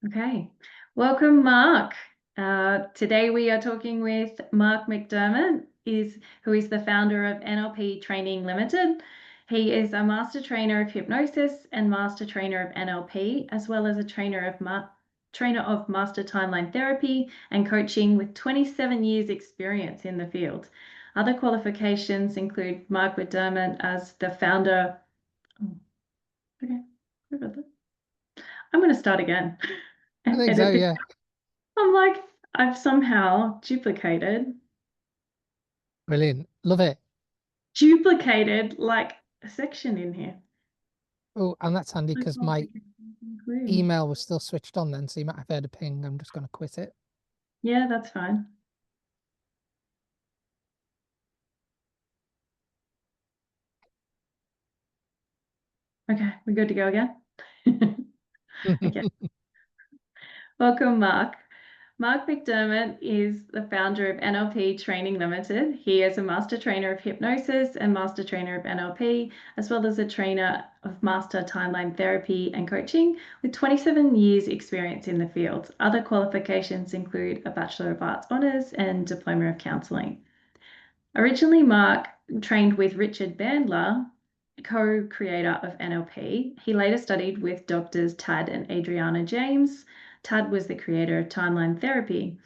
Okay, welcome, Marc. Today we are talking with Marc McDermott, who is the founder of NLP Training Limited. He is a master trainer of hypnosis and master trainer of NLP, as well as a trainer of master timeline therapy and coaching with 27 years experience in the field. Other qualifications include Marc McDermott as the founder. Oh, okay, sorry about that. I'm going to start again I and think so, edit this. yeah. I'm like, I've somehow Brilliant. Love it. duplicated like a section in here. Oh, and that's handy No because my qualifications include. email was still switched on then, so you might have heard a ping. I'm just going to quit it. Yeah, that's fine. Okay, we're good to go again. Okay. Welcome, Marc. Marc McDermott is the founder of NLP Training Limited. He is a master trainer of hypnosis and master trainer of NLP, as well as a trainer of master timeline therapy and coaching with 27 years experience in the field. Other qualifications include a Bachelor of Arts Honours and Diploma of Counselling. Originally, Marc trained with Richard Bandler, co-creator of NLP. He later studied with doctors Tad and Adriana James. Tad was the creator of timeline therapy.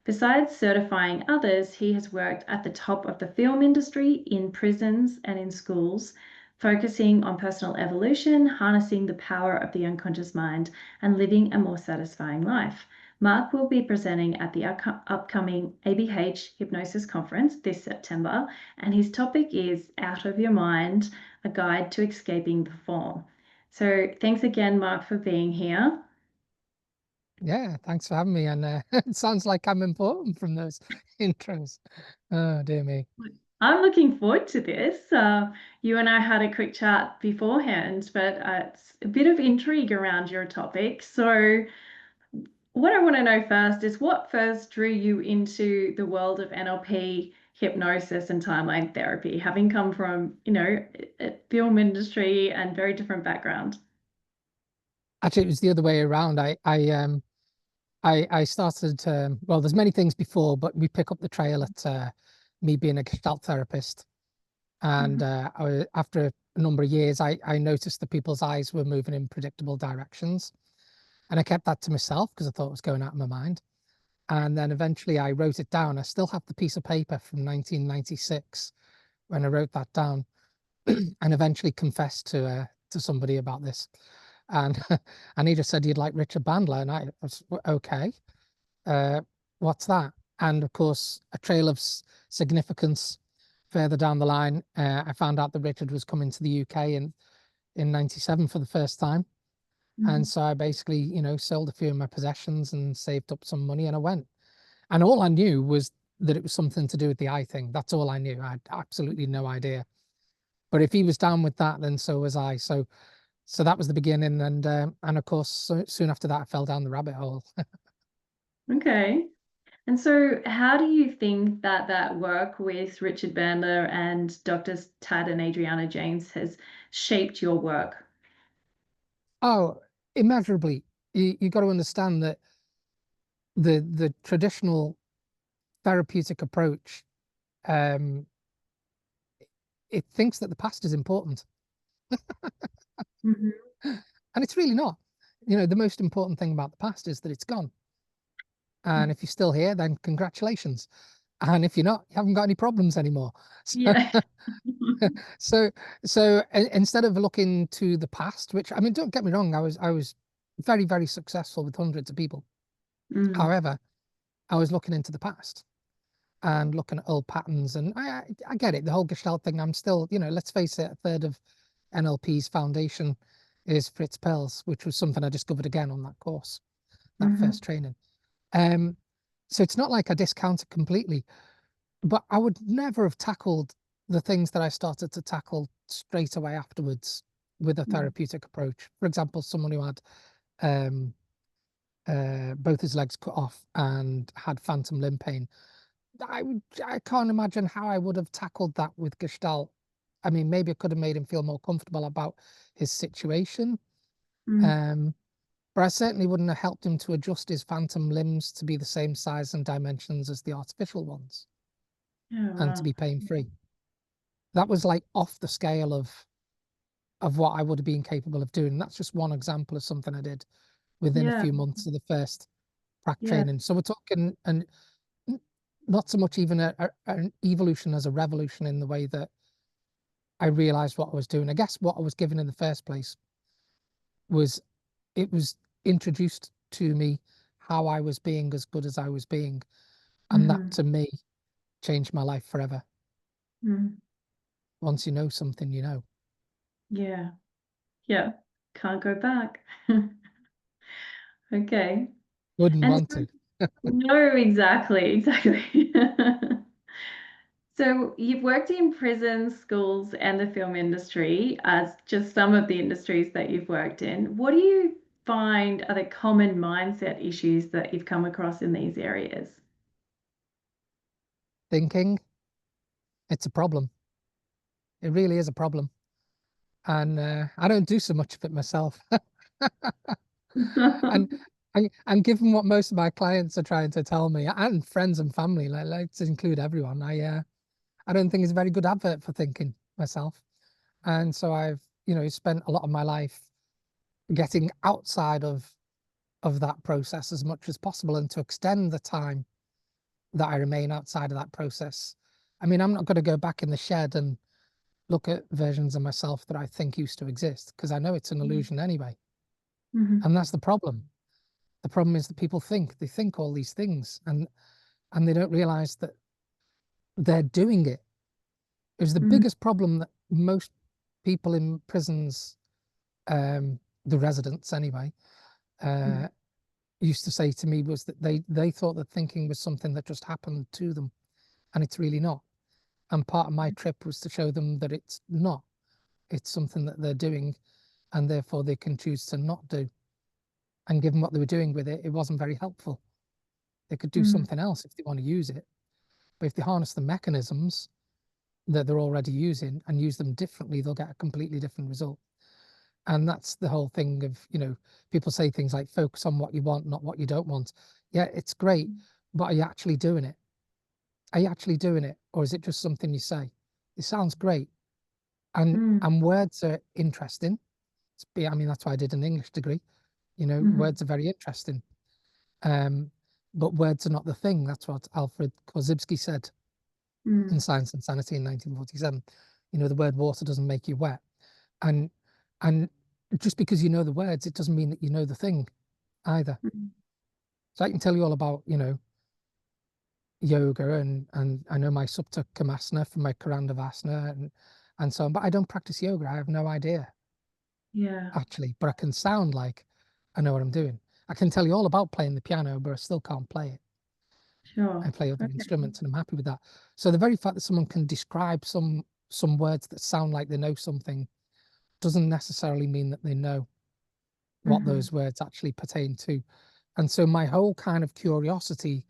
Besides certifying others, he has worked at the top of the film industry, in prisons and in schools, focusing on personal evolution, harnessing the power of the unconscious mind, and living a more satisfying life. Marc will be presenting at the upcoming ABH Hypnosis Conference this September, and his topic is Out of Your Mind, a Guide to Escaping the Form. So thanks again, Marc, for being here. Yeah, thanks for having me. And it sounds like I'm important from those intros. Oh, dear me. I'm looking forward to this. You and I had a quick chat beforehand, but it's a bit of intrigue around your topic. So, what I want to know first is what first drew you into the world of NLP, hypnosis, and timeline therapy, having come from, a film industry and very different background. Actually, it was the other way around. I started, well, there's many things before, but we pick up the trail at me being a Gestalt therapist. And Mhm. after a number of years, I noticed that people's eyes were moving in predictable directions. And I kept that to myself because I thought it was going out of my mind. And then eventually I wrote it down. I still have the piece of paper from 1996 when I wrote that down and eventually confessed to somebody about this. And and he just said, "You'd like Richard Bandler." And I was, okay, uh, what's that? And of course, a trail of significance further down the line, I found out that Richard was coming to the UK in 97 for the first time. And Mhm. so I basically, sold a few of my possessions and saved up some money and I went. And all I knew was that it was something to do with the eye thing. That's all I knew. I had absolutely no idea. But if he was down with that, then so was I. So that was the beginning. And of course, soon after that, I fell down the rabbit hole. Okay. And so, how do you think that work with Richard Bandler and Doctors Tad and Adriana James has shaped your work? Oh, immeasurably. You got to understand that the traditional therapeutic approach, um, it thinks that the past is important. Mhm. And it's really not. The most important thing about the past is that it's gone. And if you're still here, then congratulations. And if you're not, you haven't got any problems anymore. Yeah. So, instead of looking to the past, which I mean, don't get me wrong, I was very, very successful with hundreds of people. Mm. However, I was looking into the past and looking at old patterns. And I get it, the whole Gestalt thing. I'm still, let's face it, a third of NLP's foundation is Fritz Perls, which was something I discovered again on that course, that Mhm. first training. Um, so it's not like I discount it completely, but I would never have tackled the things that I started to tackle straight away afterwards with a Mm. therapeutic approach. For example, someone who had um, both his legs cut off and had phantom limb pain. I can't imagine how I would have tackled that with Gestalt. I mean, maybe I could have made him feel more comfortable about his situation. Mm. Um, But I certainly wouldn't have helped him to adjust his phantom limbs to be the same size and dimensions as the artificial ones Oh, and to wow. be pain-free. That was like off the scale of what I would have been capable of doing. That's just one example of something I did within a Yeah. few months of the first prac Yeah. training. So we're talking, and not so much even an evolution as a revolution in the way that I realized what I was doing. I guess what I was given in the first place was, it was introduced to me how I was being as good as I was being. And that Mm-hmm. to me changed my life forever. Mm. Once you know something, you know. Yeah. Yeah. Can't go back. Okay. Wouldn't And want so, to. no, exactly, exactly. So you've worked in prisons, schools, and the film industry as just some of the industries that you've worked in. What do you find are the common mindset issues that you've come across in these areas? Thinking, it's a problem. It really is a problem. And I don't do so much of it myself. And and given what most of my clients are trying to tell me, and friends and family, like to include everyone, I don't think it's a very good advert for thinking myself. And so I've, spent a lot of my life getting outside of that process as much as possible, and to extend the time that I remain outside of that process. I mean, I'm not going to go back in the shed and look at versions of myself that I think used to exist, because I know it's an illusion anyway. Mhm. And that's the problem. The problem is that people they think all these things, and they don't realize that they're doing it. It was the Mhm. biggest problem that most people in prisons, the residents anyway, uh, Mhm. used to say to me, was that they thought that thinking was something that just happened to them, and it's really not. And part of my trip was to show them that it's not. It's something that they're doing, and therefore they can choose to not do. And given what they were doing with it, it wasn't very helpful. They could do Mhm. something else if they want to use it. But if they harness the mechanisms that they're already using and use them differently, they'll get a completely different result. And that's the whole thing of, people say things like focus on what you want, not what you don't want. Yeah, it's great, but are you actually doing it? Are you actually doing it? Or is it just something you say? It sounds great. Mhm. And words are interesting. I mean, that's why I did an English degree. Mhm. Words are very interesting. Um, but words are not the thing. That's what Alfred Korzybski said in Mhm. Science and Sanity in 1947. The word water doesn't make you wet. And and just because you know the words, it doesn't mean that you know the thing either. Mhm. So I can tell you all about, yoga, and I know my Supta Kamasana from my Karandavasana and so on, but I don't practice yoga. I have no idea Yeah. actually, but I can sound like I know what I'm doing. I can tell you all about playing the piano, but I still can't play it. I Sure. play other Okay. instruments and I'm happy with that. So the very fact that someone can describe some words that sound like they know something doesn't necessarily mean that they know what Mhm. those words actually pertain to. And so my whole kind of curiosity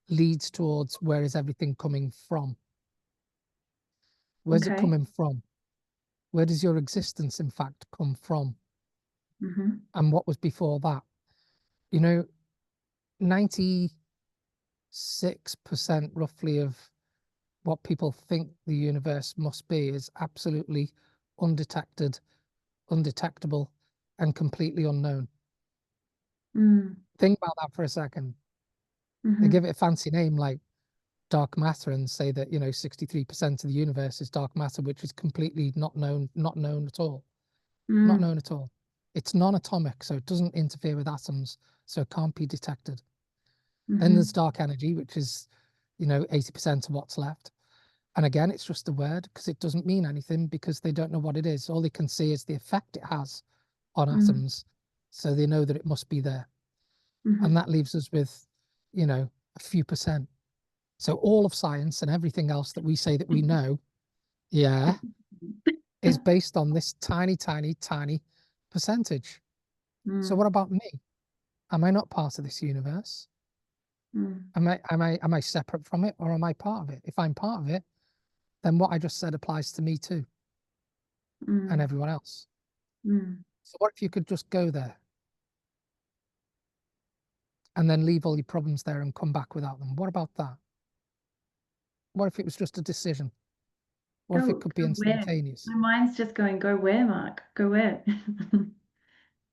leads towards, where is everything coming from? Where's it Okay. coming from? Where does your existence, in fact, come from? Mhm. And what was before that? You know, 96% roughly of what people think the universe must be is absolutely undetected, undetectable, and completely unknown. Mm. Think about that for a second. They give Mhm. it a fancy name like dark matter and say that, 63% of the universe is dark matter, which is completely not known at all. Not known Mm. at all. It's non-atomic, so it doesn't interfere with atoms, so it can't be detected. Then there's Mhm. dark energy, which is, 80% of what's left. And again, it's just a word because it doesn't mean anything, because they don't know what it is. All they can see is the effect it has on Mm. atoms. So they know that it must be there. And Mhm. that leaves us with, a few percent. So all of science and everything else that we say that we know, yeah, is based on this tiny, tiny, tiny percentage. So what Mm. about me? Am I not part of this universe? Mm. Am I separate from it, or am I part of it? If I'm part of it, then what I just said applies to me too, and Mm. everyone else. Mm. So what if you could just go there? and then leave all your problems there and come back without them. What about that? What if it was just a decision? What if it could be Go where? instantaneous? My mind's just going, go where, Mark? Go where?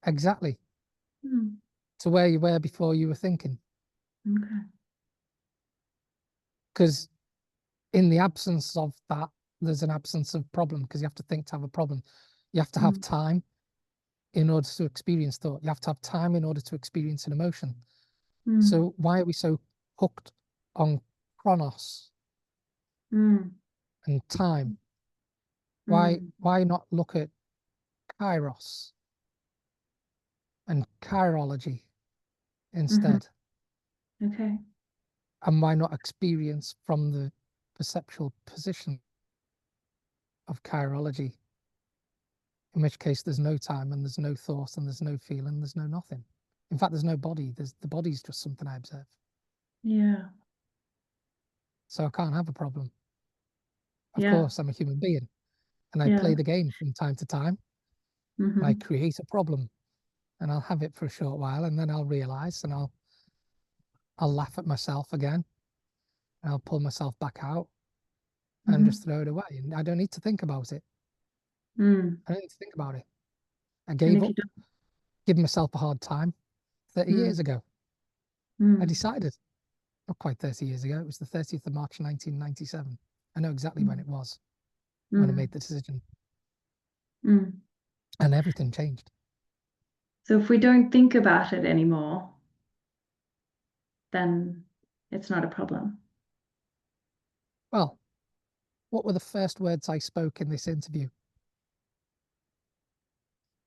Exactly. Hmm. To where you were before you were thinking. Okay. Because in the absence of that, there's an absence of problem, because you have to think to have a problem. You have to have time in order to experience thought. You have to have time in order to experience an emotion. So why are we so hooked on chronos and time? Why not look at kairos and chirology instead? Okay. And why not experience from the perceptual position of chirology? In which case there's no time and there's no thought and there's no feeling, there's no nothing. In fact, there's no body. The body's just something I observe. Yeah. So I can't have a problem. Of Yeah. course, I'm a human being and I Yeah. play the game from time to time. And I create a problem and I'll have it for a short while and then I'll realize and I'll laugh at myself again and I'll pull myself back out and just throw it away. And I don't need to think about it. I don't need to think about it. I And gave if you up giving myself a hard time 30 years ago. I decided, not quite 30 years ago, it was the 30th of March 1997. I know exactly when it was, when I made the decision. And everything changed. So if we don't think about it anymore, then it's not a problem. Well, what were the first words I spoke in this interview?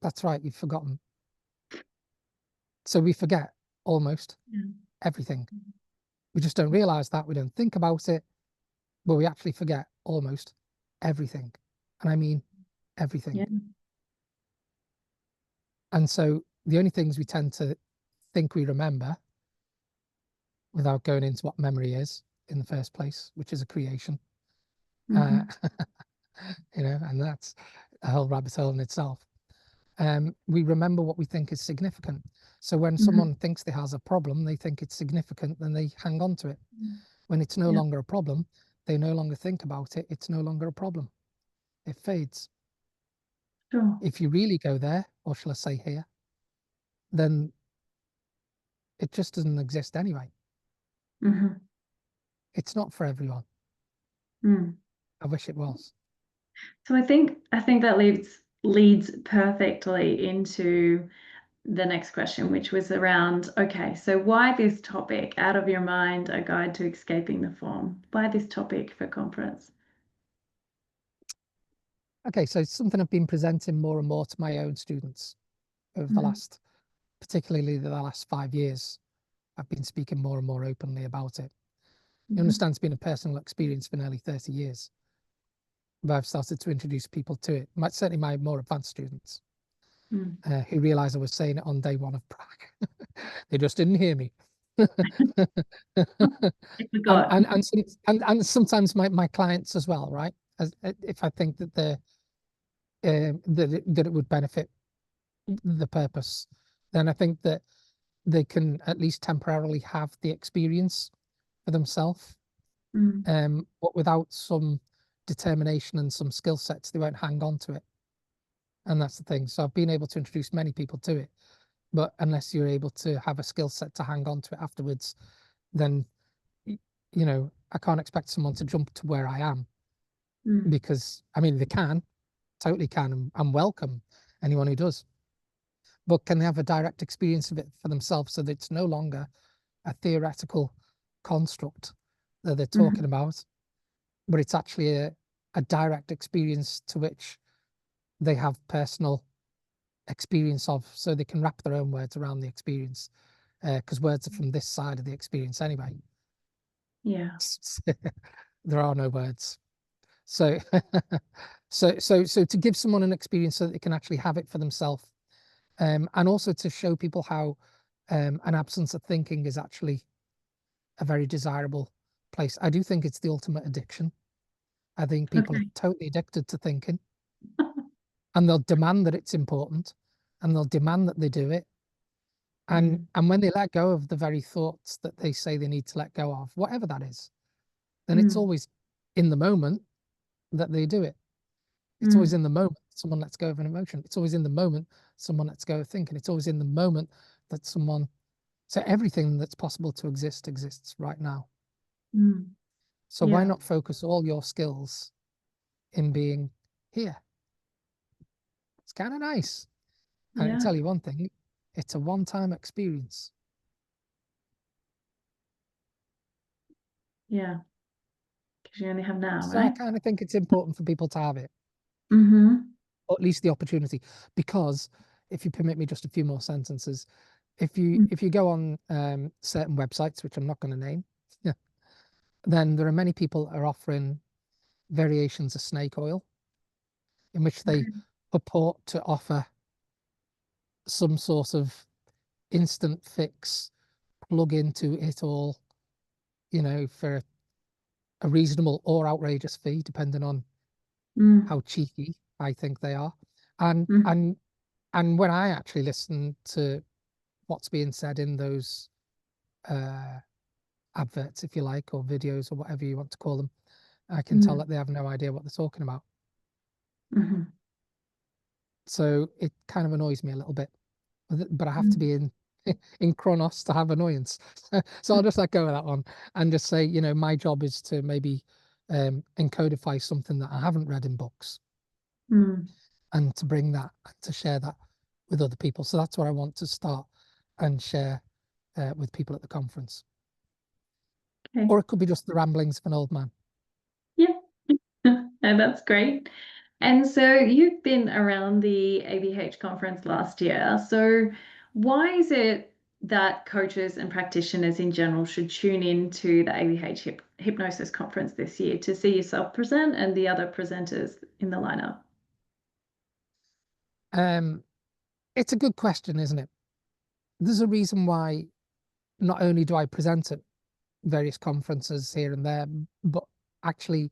That's right, you've forgotten. So we forget almost everything. We just don't realize that. We don't think about it, but we actually forget almost everything. And I mean everything. Yeah. And so the only things we tend to think we remember, without going into what memory is in the first place, which is a creation, you know, and that's a whole rabbit hole in itself. We remember what we think is significant. So when someone thinks they has a problem, they think it's significant, then they hang on to it. When it's no longer a problem, they no longer think about it. It's no longer a problem. It fades. Sure. If you really go there, or shall I say here, then it just doesn't exist anyway. It's not for everyone. I wish it was. So I think that leads perfectly into the next question, which was around, okay, so why this topic, Out of Your Mind, A Guide to Escaping the Form? Why this topic for conference? Okay, so it's something I've been presenting more and more to my own students over the last, particularly the last 5 years. I've been speaking more and more openly about it. You understand, it's been a personal experience for nearly 30 years. But I've started to introduce people to it. Certainly my more advanced students who realized I was saying it on day one of Prague. They just didn't hear me. and sometimes my clients as well, right? If I think that that it would benefit the purpose, then I think that they can at least temporarily have the experience for themselves. But without some determination and some skill sets, they won't hang on to it. And that's the thing. So I've been able to introduce many people to it, but unless you're able to have a skill set to hang on to it afterwards, then, you know, I can't expect someone to jump to where I am, because, I mean, they can, totally can, and welcome anyone who does. But can they have a direct experience of it for themselves, so that it's no longer a theoretical construct that they're talking about, but it's actually a direct experience to which they have personal experience of, so they can wrap their own words around the experience, because words are from this side of the experience anyway. Yeah. There are no words. So so to give someone an experience so that they can actually have it for themselves, and also to show people how an absence of thinking is actually a very desirable place. I do think it's the ultimate addiction. I think people are totally addicted to thinking, and they'll demand that it's important, and they'll demand that they do it, And when they let go of the very thoughts that they say they need to let go of, whatever that is, then it's always in the moment that they do it. It's always in the moment someone lets go of an emotion. It's always in the moment someone lets go of thinking. It's always in the moment that someone, so everything that's possible to exist exists right now. So why not focus all your skills in being here? It's kind of nice. And I can tell you one thing, it's a one-time experience. Yeah. Because you only have now, So I right? kind of think it's important for people to have it, or at least the opportunity. Because if you permit me just a few more sentences, if you go on certain websites, which I'm not going to name, then there are many people are offering variations of snake oil, in which they purport to offer some sort of instant fix, plug into it all, for a reasonable or outrageous fee, depending on how cheeky I think they are. And when I actually listen to what's being said in those adverts, if you like, or videos, or whatever you want to call them, I can tell that they have no idea what they're talking about. So it kind of annoys me a little bit, but I have to be in Chronos to have annoyance. So I'll just let go of that one and just say, my job is to maybe encodify something that I haven't read in books, and to bring that, to share that with other people. So that's what I want to start and share with people at the conference. Okay. Or it could be just the ramblings of an old man. Yeah. No, that's great. And so you've been around the ABH conference last year. So why is it that coaches and practitioners in general should tune in to the ABH Hypnosis Conference this year to see yourself present and the other presenters in the lineup? It's a good question, isn't it? There's a reason why not only do I present at various conferences here and there, but actually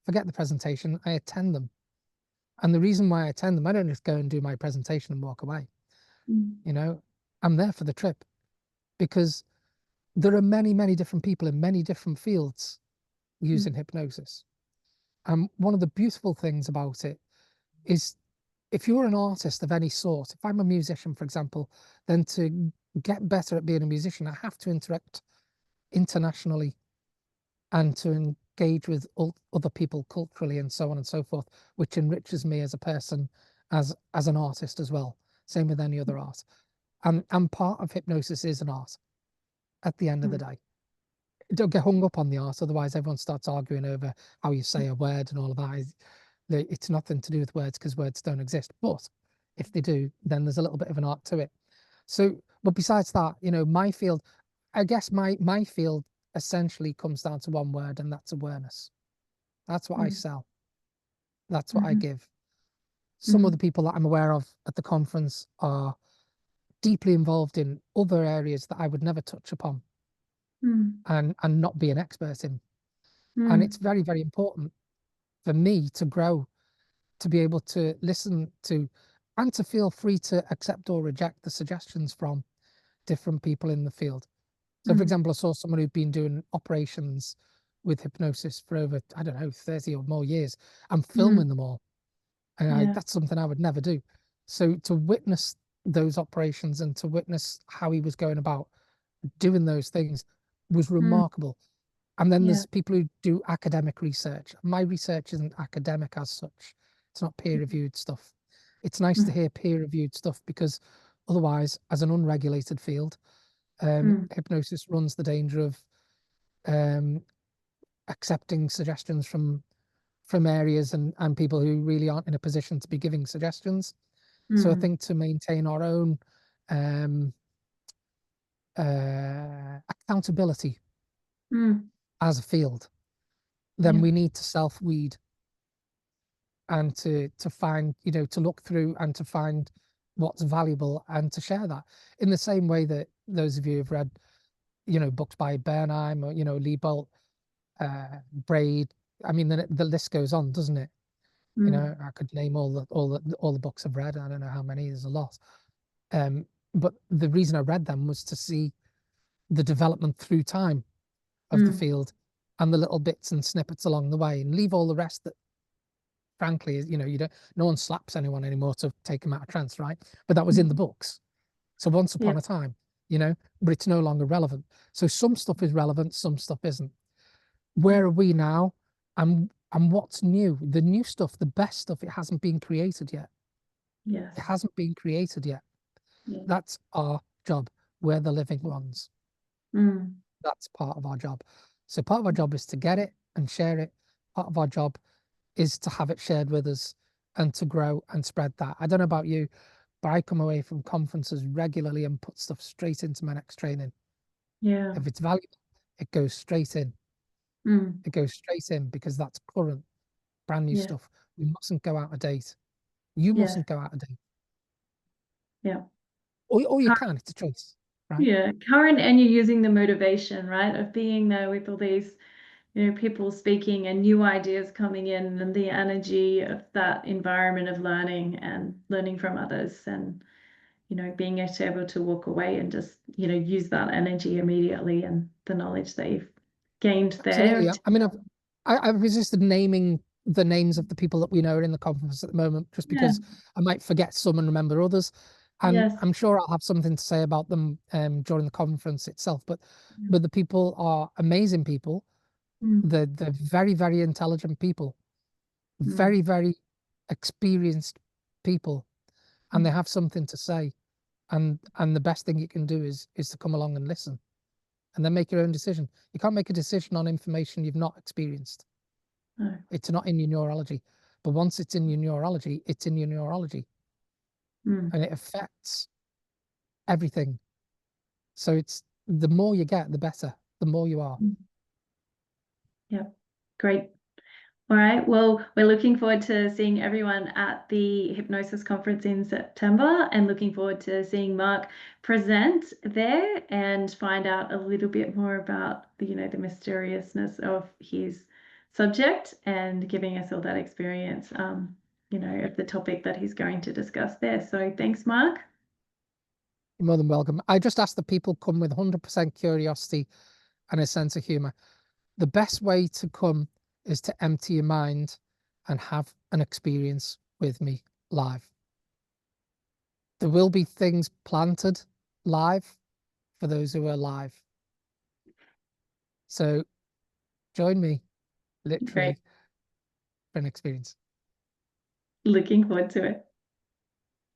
forget the presentation, I attend them. And the reason why I attend them, I don't just go and do my presentation and walk away. I'm there for the trip, because there are many, many different people in many different fields using hypnosis. And one of the beautiful things about it is, if you're an artist of any sort, if I'm a musician, for example, then to get better at being a musician, I have to interact internationally and to engage with other people culturally and so on and so forth, which enriches me as a person, as an artist as well. Same with any other art. And part of hypnosis is an art at the end of the day. Don't get hung up on the art, otherwise everyone starts arguing over how you say a word and all of that. It's nothing to do with words, because words don't exist. But if they do, then there's a little bit of an art to it. So, but besides that, my field, I guess my field essentially comes down to one word, and that's awareness. That's what I sell. That's what I give. Some of the people that I'm aware of at the conference are deeply involved in other areas that I would never touch upon and not be an expert in. And it's very, very important for me to grow, to be able to listen to, and to feel free to accept or reject the suggestions from different people in the field. So, for example, I saw someone who'd been doing operations with hypnosis for over, I don't know, 30 or more years. I'm filming them all. And that's something I would never do. So to witness those operations and to witness how he was going about doing those things was remarkable. And then there's people who do academic research. My research isn't academic as such. It's not peer-reviewed stuff. It's nice to hear peer-reviewed stuff, because otherwise, as an unregulated field, hypnosis runs the danger of accepting suggestions from areas and people who really aren't in a position to be giving suggestions. So I think to maintain our own accountability as a field, then we need to self-weed and to find, to look through and to find what's valuable and to share that, in the same way that those of you who've read, books by Bernheim or, Lee Bolt, Braid. I mean, the list goes on, doesn't it? I could name all the books I've read. I don't know how many. There's a lot. but the reason I read them was to see the development through time of the field and the little bits and snippets along the way, and leave all the rest that, frankly, is, you don't, no one slaps anyone anymore to take them out of trance, right? But that was in the books. So once Yeah. upon a time, but it's no longer relevant. So some stuff is relevant, some stuff isn't. Where are we now? And what's new? The new stuff, the best stuff, it hasn't been created yet. Yes. It hasn't been created yet. Yeah. That's our job. We're the living ones. Mm. That's part of our job. So part of our job is to get it and share it. Part of our job is to have it shared with us and to grow and spread that. I don't know about you, but I come away from conferences regularly and put stuff straight into my next training. Yeah. If it's valuable, it goes straight in. Mm. It goes straight in because that's current, brand new Yeah. stuff. We mustn't go out of date. You Yeah. mustn't go out of date. Yeah. Or you can, it's a choice, right? Yeah. Current, and you're using the motivation, right, of being there with all these, people speaking and new ideas coming in, and the energy of that environment of learning and learning from others, and being able to walk away and just use that energy immediately and the knowledge that you've gained there. Absolutely. I mean, I've resisted naming the names of the people that we know are in the conference at the moment, just Yeah. because I might forget some and remember others. And Yes. I'm sure I'll have something to say about them during the conference itself. But Mm. the people are amazing people. Mm. They're very, very intelligent people, Mm. very, very experienced people, and they Mm. have something to say. And the best thing you can do is to come along and listen, and then make your own decision. You can't make a decision on information you've not experienced. No. It's not in your neurology. But once it's in your neurology, it's in your neurology, Mm. and it affects everything. So it's the more you get, the better, the more you are. Mm. Yeah. Great. All right. Well, we're looking forward to seeing everyone at the Hypnosis Conference in September, and looking forward to seeing Marc present there and find out a little bit more about the mysteriousness of his subject, and giving us all that experience, of the topic that he's going to discuss there. So thanks, Marc. You're more than welcome. I just ask that people come with 100% curiosity and a sense of humor. The best way to come is to empty your mind and have an experience with me live. There will be things planted live for those who are live. So join me Great. literally for an experience. Looking forward to it.